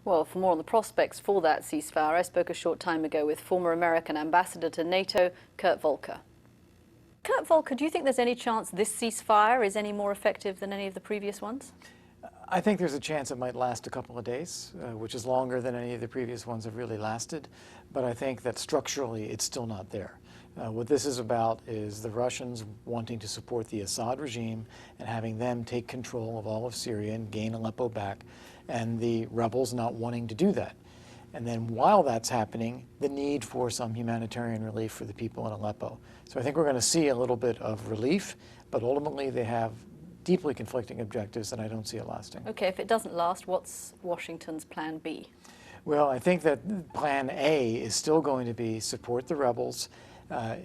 Well, for more on the prospects for that ceasefire, I spoke a short time ago with former American ambassador to NATO, Kurt Volker. Kurt Volker, do you think there's any chance this ceasefire is any more effective than any of the previous ones? I think there's a chance it might last a couple of days, which is longer than any of the previous ones have really lasted. But I think that structurally it's still not there. What this is about is the Russians wanting to support the Assad regime and having them take control of all of Syria and gain Aleppo back, and the rebels not wanting to do that. And then while that's happening, the need for some humanitarian relief for the people in Aleppo. So I think we're going to see a little bit of relief, but ultimately they have deeply conflicting objectives, and I don't see it lasting. Okay, if it doesn't last, what's Washington's plan B? Well, I think that plan A is still going to be support the rebels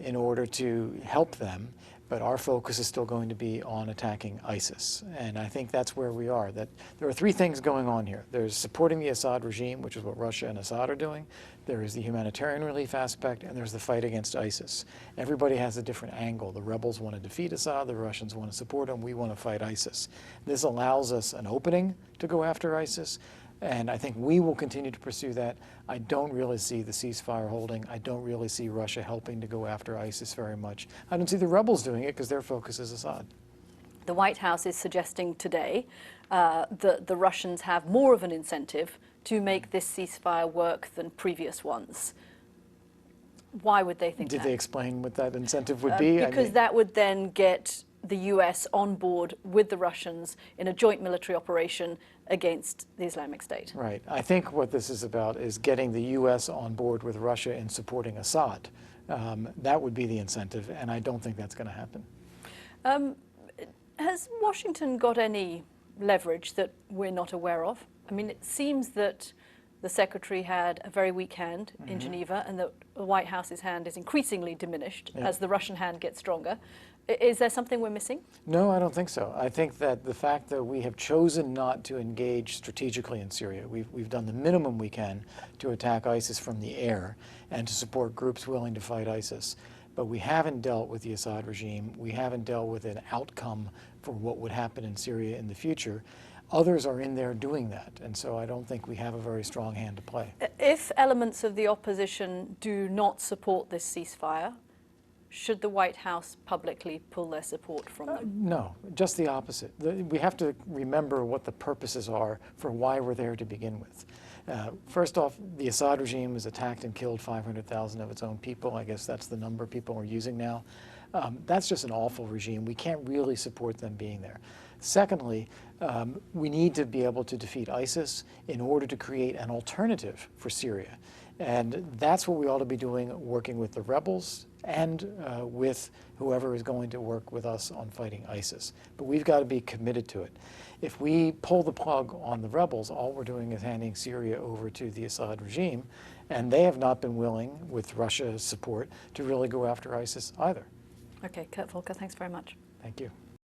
in order to help them, but our focus is still going to be on attacking ISIS. And I think that's where we are. That there are three things going on here. There's supporting the Assad regime, which is what Russia and Assad are doing. There is the humanitarian relief aspect, and there's the fight against ISIS. Everybody has a different angle. The rebels want to defeat Assad, the Russians want to support him, we want to fight ISIS. This allows us an opening to go after ISIS, and I think we will continue to pursue that. I don't really see the ceasefire holding. I don't really see Russia helping to go after ISIS very much. I don't see the rebels doing it because their focus is Assad. The White House is suggesting today that the Russians have more of an incentive to make this ceasefire work than previous ones. Why would they think that? Did they explain what that incentive would be? Because that would then get the US on board with the Russians in a joint military operation against the Islamic State. Right. I think what this is about is getting the US on board with Russia in supporting Assad. That would be the incentive, and I don't think that's going to happen. Has Washington got any leverage that we're not aware of? I mean, it seems that the Secretary had a very weak hand in Geneva, and that the White House's hand is increasingly diminished as the Russian hand gets stronger. Is there something we're missing? No, I don't think so. I think that the fact that we have chosen not to engage strategically in Syria, we've done the minimum we can to attack ISIS from the air and to support groups willing to fight ISIS. But we haven't dealt with the Assad regime. We haven't dealt with an outcome for what would happen in Syria in the future. Others are in there doing that, and so I don't think we have a very strong hand to play. If elements of the opposition do not support this ceasefire, should the White House publicly pull their support from them? No, just the opposite. We have to remember what the purposes are for why we're there to begin with. First off, the Assad regime has attacked and killed 500,000 of its own people. I guess that's the number people are using now. That's just an awful regime. We can't really support them being there. Secondly, we need to be able to defeat ISIS in order to create an alternative for Syria. And that's what we ought to be doing, working with the rebels and with whoever is going to work with us on fighting ISIS. But we've got to be committed to it. If we pull the plug on the rebels, all we're doing is handing Syria over to the Assad regime, and they have not been willing, with Russia's support, to really go after ISIS either. Okay, Kurt Volker, thanks very much. Thank you.